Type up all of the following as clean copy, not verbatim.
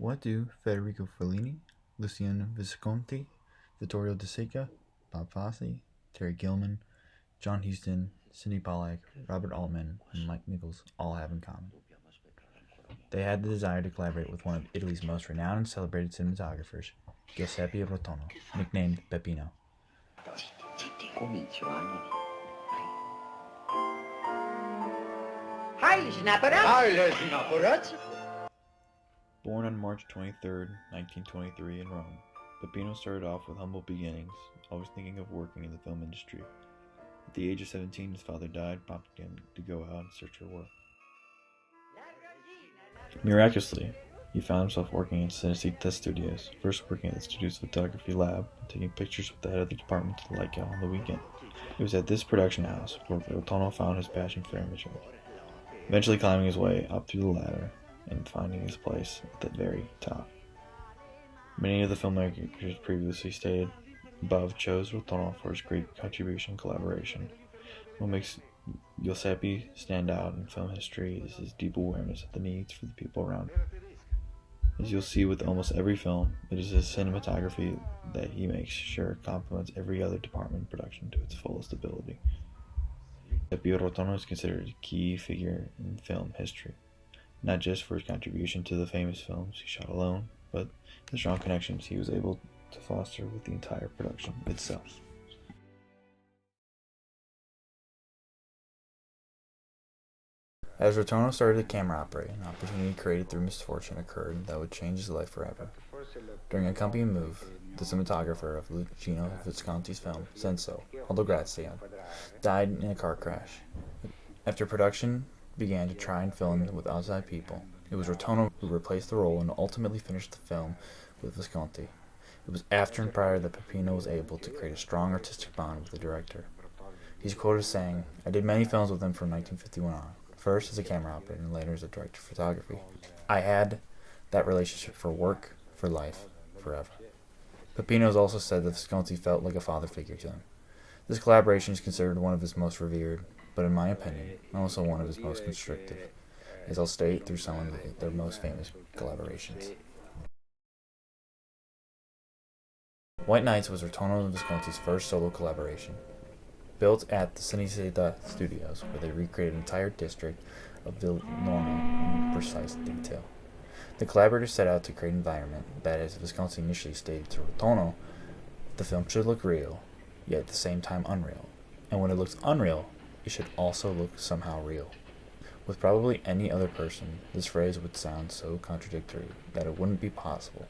What do Federico Fellini, Luciano Visconti, Vittorio De Sica, Bob Fosse, Terry Gilliam, John Huston, Sidney Pollack, Robert Altman, and Mike Nichols all have in common? They had the desire to collaborate with one of Italy's most renowned and celebrated cinematographers, Giuseppe Rotondo, nicknamed Peppino. Born on March 23, 1923 in Rome, Peppino started off with humble beginnings, always thinking of working in the film industry. At the age of 17, his father died, prompting him to go out and search for work. Miraculously, he found himself working in Cinecittà Studios, first working at the studio's photography lab and taking pictures with the head of the department to like out on the weekend. It was at this production house where Rotondo found his passion for imagery, eventually climbing his way up through the ladder and finding his place at the very top. Many of the filmmakers previously stated above chose Rotondo for his great contribution and collaboration. What makes Giuseppe stand out in film history is his deep awareness of the needs for the people around him. As you'll see with almost every film, it is his cinematography that he makes sure complements every other department in production to its fullest ability. Giuseppe Rotondo is considered a key figure in film history, not just for his contribution to the famous films he shot alone, but the strong connections he was able to foster with the entire production itself. As Rotondo started to camera operate, an opportunity created through misfortune occurred that would change his life forever. During a company move, the cinematographer of Luciano Visconti's film, Senso, Aldo Grazia, died in a car crash. After production began to try and fill in with outside people, it was Rotondo who replaced the role and ultimately finished the film with Visconti. It was after and prior that Peppino was able to create a strong artistic bond with the director. He's quoted as saying, "I did many films with him from 1951 on. First as a camera operator and later as a director of photography. I had that relationship for work, for life, forever." Peppino has also said that Visconti felt like a father figure to him. This collaboration is considered one of his most revered, but in my opinion, also one of his most constructive, as I'll state through some of their most famous collaborations. White Nights was Rotondo and Visconti's first solo collaboration. Built at the Cinecittà Studios, where they recreated an entire district of Villa Norma in precise detail. The collaborators set out to create an environment that, as Visconti initially stated to Rotondo, the film should look real, yet at the same time unreal. And when it looks unreal, it should also look somehow real. With probably any other person, this phrase would sound so contradictory that it wouldn't be possible.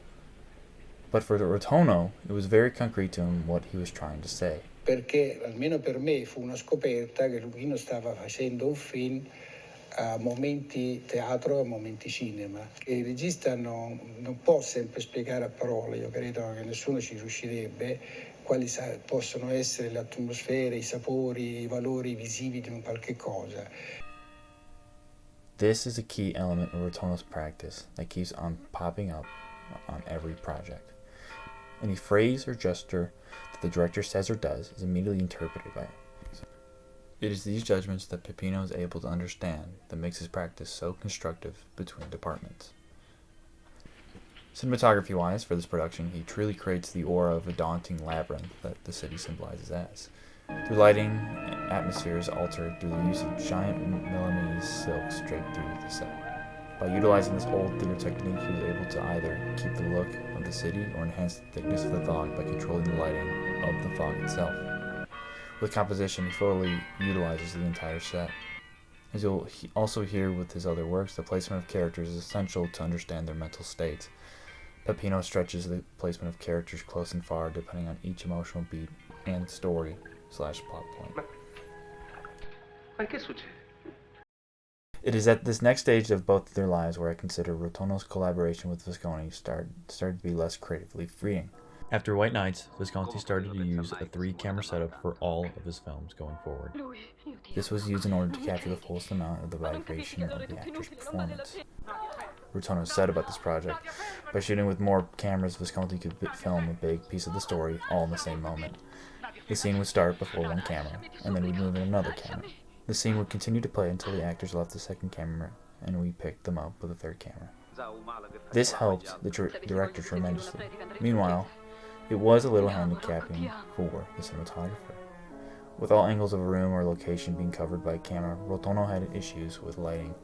But for Rotondo, it was very concrete to him what he was trying to say. Perché almeno per me fu una scoperta che Luchino stava facendo un film a momenti teatro e a momenti cinema. Il regista non può sempre spiegare a parole, io credo che nessuno ci riuscirebbe, quali possono essere le atmosfere, i sapori, i valori visivi di un qualche cosa. This is a key element of Rotondo's practice that keeps on popping up on every project. Any phrase or gesture that the director says or does is immediately interpreted by it. It is these judgments that Peppino is able to understand that makes his practice so constructive between departments. Cinematography-wise, for this production, he truly creates the aura of a daunting labyrinth that the city symbolizes as. Through lighting, atmosphere is altered through the use of giant Milanese silks draped through the set. By utilizing this old theater technique, he was able to either keep the look of the city or enhance the thickness of the fog by controlling the lighting of the fog itself. With composition, he fully utilizes the entire set. As you'll also hear with his other works, the placement of characters is essential to understand their mental states. Peppino stretches the placement of characters close and far depending on each emotional beat and story/plot point. Ma che succede? It is at this next stage of both their lives where I consider Rotondo's collaboration with Visconti started to be less creatively freeing. After White Nights, Visconti started to use a 3-camera setup for all of his films going forward. This was used in order to capture the fullest amount of the vibration of the actor's performance. Rotondo said about this project, by shooting with more cameras, Visconti could film a big piece of the story all in the same moment. The scene would start before one camera, and then we'd move in another camera. The scene would continue to play until the actors left the second camera, and we picked them up with a third camera. This helped the director tremendously. Meanwhile, it was a little handicapping for the cinematographer. With all angles of a room or location being covered by a camera, Rotono had issues with lighting.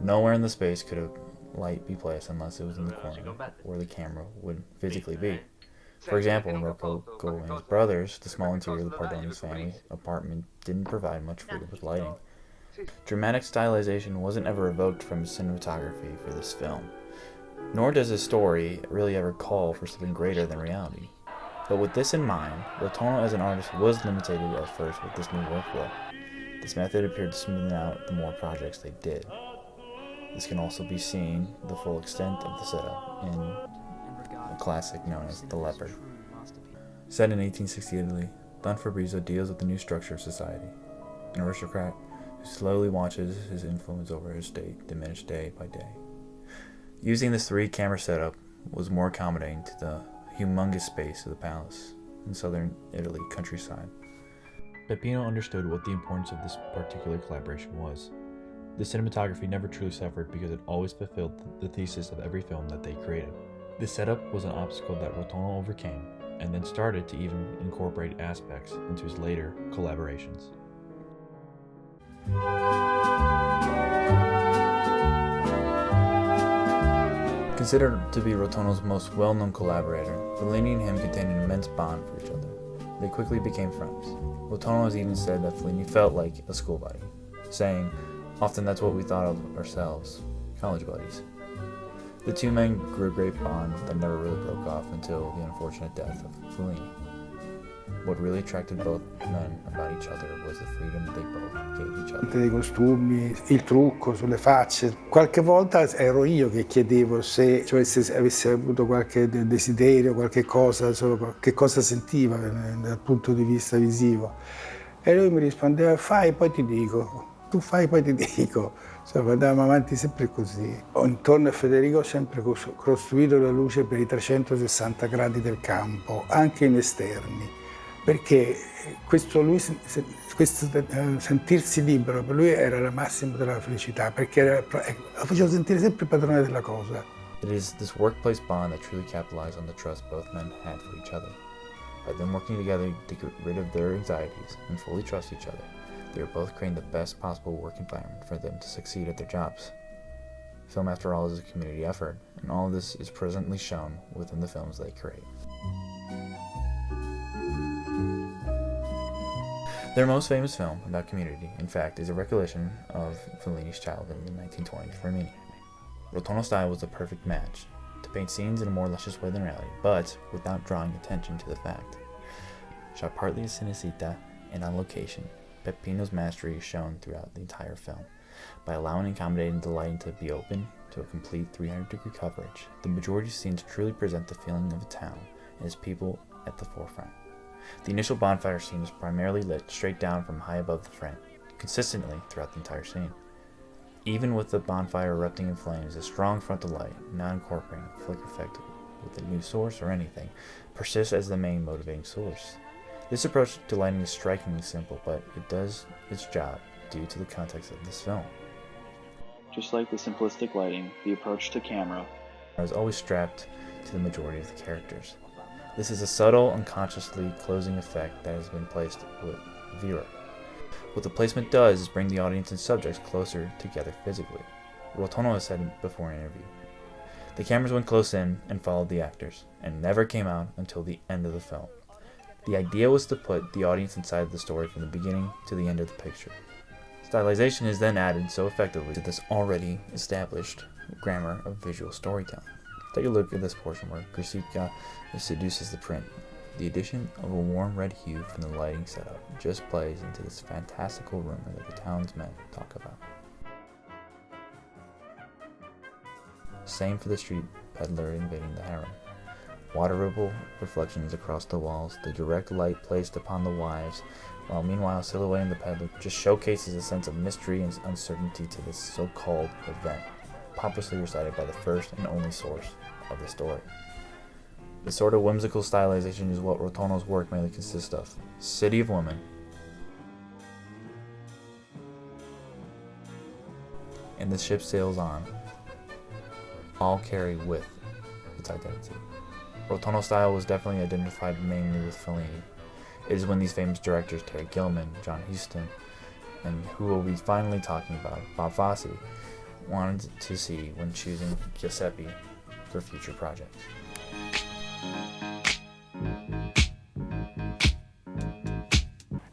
Nowhere in the space could a light be placed unless it was in the corner where the camera would physically be. For example, in Rocco and his brothers, the small interior of the Pardoni's family apartment didn't provide much freedom with lighting. Dramatic stylization wasn't ever evoked from cinematography for this film, nor does the story really ever call for something greater than reality. But with this in mind, Rotono as an artist was limited at first with this new workflow. This method appeared to smooth out the more projects they did. This can also be seen the full extent of the setup in a classic known as The Leopard. Set in 1860 Italy, Don Fabrizio deals with the new structure of society. An aristocrat who slowly watches his influence over his state diminish day by day. Using this 3-camera setup was more accommodating to the humongous space of the palace in southern Italy countryside. Peppino understood what the importance of this particular collaboration was. The cinematography never truly suffered because it always fulfilled the thesis of every film that they created. This setup was an obstacle that Rotono overcame, and then started to even incorporate aspects into his later collaborations. Considered to be Rotono's most well-known collaborator, Fellini and him contained an immense bond for each other. They quickly became friends. Rotono has even said that Fellini felt like a school buddy, saying, "Often that's what we thought of ourselves, college buddies." The two men grew a great bond that never really broke off until the unfortunate death of Fellini. What really attracted both men about each other was the freedom they both gave each other. Dei costumi, il trucco sulle facce. Qualche volta ero io che chiedevo se avesse avuto qualche desiderio, qualche cosa, insomma, che cosa sentiva dal punto di vista visivo. E lui mi rispondeva: fai, poi ti dico. Tu fai, poi ti dico. Insomma, andavamo avanti sempre così. Intorno a Federico ho sempre costruito la luce per i 360 gradi del campo, anche in esterni. Perché questo sentirsi libero per lui era il massimo della felicità, perché lo faceva sentire sempre padrone della cosa. It is this workplace bond that truly capitalized on the trust both men had for each other. By them working together to get rid of their anxieties and fully trust each other, they are both creating the best possible work environment for them to succeed at their jobs. Film, after all, is a community effort, and all of this is presently shown within the films they create. Their most famous film about community, in fact, is a recollection of Fellini's childhood in the 1920s Rimini. Rotono's style was the perfect match, to paint scenes in a more luscious way than reality, but without drawing attention to the fact. Shot partly at Cinecittà and on location, Peppino's mastery is shown throughout the entire film. By allowing and accommodating the lighting to be open to a complete 300-degree coverage, the majority of scenes truly present the feeling of a town and its people at the forefront. The initial bonfire scene is primarily lit straight down from high above the frame, consistently throughout the entire scene. Even with the bonfire erupting in flames, a strong frontal light, not incorporating a flicker effect with a new source or anything, persists as the main motivating source. This approach to lighting is strikingly simple, but it does its job due to the context of this film. Just like the simplistic lighting, the approach to camera is always strapped to the majority of the characters. This is a subtle, unconsciously closing effect that has been placed with the viewer. What the placement does is bring the audience and subjects closer together physically. Rotono has said before in an interview, the cameras went close in and followed the actors, and never came out until the end of the film. The idea was to put the audience inside the story from the beginning to the end of the picture. Stylization is then added so effectively to this already established grammar of visual storytelling. Take a look at this portion where Grisica seduces the print. The addition of a warm red hue from the lighting setup just plays into this fantastical rumor that the townsmen talk about. Same for the street peddler invading the harem. Water ripple reflections across the walls, the direct light placed upon the wives, while meanwhile silhouetting the peddler just showcases a sense of mystery and uncertainty to this so-called event, pompously recited by the first and only source of the story. This sort of whimsical stylization is what Rotono's work mainly consists of. City of Women, and the ship sails on. all carry with its identity. Rotono's style was definitely identified mainly with Fellini. It is when these famous directors, Terry Gilliam, John Huston, and who we'll be finally talking about, Bob Fosse, wanted to see when choosing Giuseppe for future projects.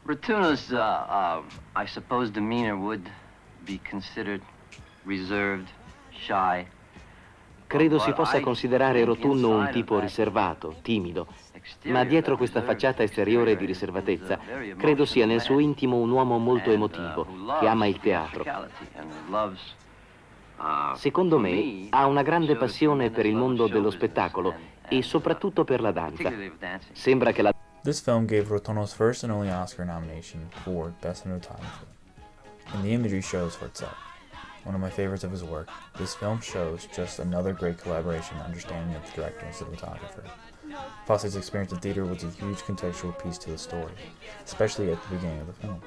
Rotuno's, I suppose, demeanor would be considered reserved, shy. Credo si possa considerare Rotunno un tipo riservato, timido, ma dietro questa facciata esteriore di riservatezza, credo sia nel suo intimo un uomo molto emotivo, che ama il teatro. Secondo me, ha una grande passione per il mondo dello spettacolo e soprattutto per la danza. Sembra che la... This film gave Rotono's first and only Oscar nomination for Best Cinematography, and the imagery shows for itself. One of my favorites of his work, this film shows just another great collaboration and understanding of the director and cinematographer. Fosse's experience in theater was a huge contextual piece to the story, especially at the beginning of the film,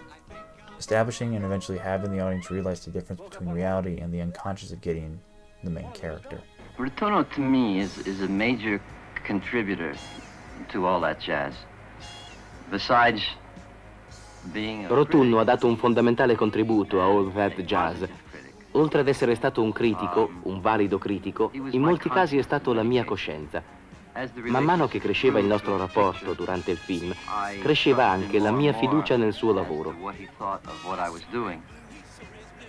establishing and eventually having the audience realize the difference between reality and the unconscious of Gideon, the main character. Rotono, to me, is a major contributor to all that jazz. Besides being a Rotunno ha dato un fondamentale contributo a All That Jazz. Oltre ad essere stato un critico, un valido critico, in molti casi è stato la mia coscienza. Man mano che cresceva il nostro rapporto durante il film, cresceva anche la mia fiducia nel suo lavoro.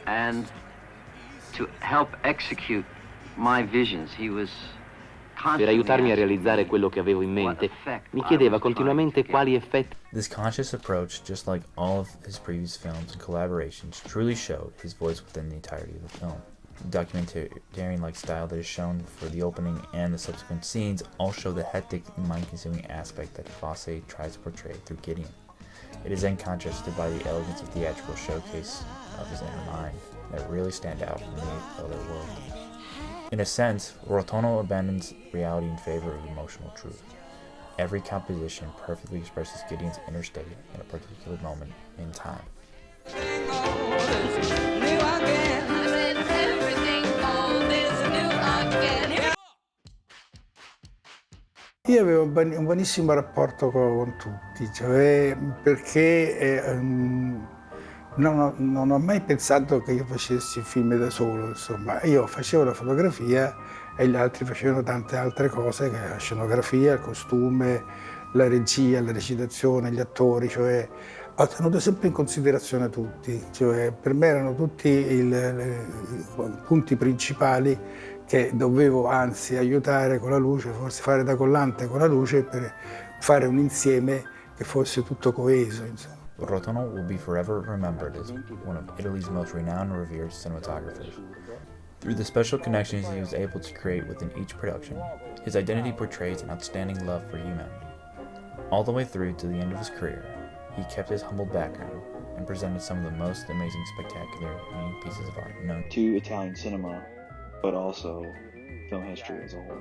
And to help execute my visions, he was Per aiutarmi a realizzare quello che avevo in mente, mi chiedeva continuamente quali effetti. This conscious approach, just like all of his previous films and collaborations, truly showed his voice within the entirety of the film. The documentarian-like style that is shown for the opening and the subsequent scenes all show the hectic and mind-consuming aspect that Fosse tries to portray through Gideon. It is then contrasted by the elegance of theatrical showcase of his inner mind that really stand out from the other world. In a sense, Rotono abandons reality in favor of emotional truth. Every composition perfectly expresses Gideon's inner state in a particular moment in time. Io avevo un buonissimo rapporto con tutti, cioè perché non ho mai pensato che io facessi il film da solo, insomma. Io facevo la fotografia e gli altri facevano tante altre cose, che la scenografia, il costume, la regia, la recitazione, gli attori, cioè ho tenuto sempre in considerazione tutti, cioè per me erano tutti i punti principali che dovevo anzi aiutare con la luce, forse fare da collante con la luce per fare un insieme che fosse tutto coeso, insomma. Rotono will be forever remembered as one of Italy's most renowned and revered cinematographers. Through the special connections he was able to create within each production, his identity portrays an outstanding love for humanity. All the way through to the end of his career, he kept his humble background and presented some of the most amazing, spectacular, unique pieces of art known to Italian cinema, but also film history as a whole.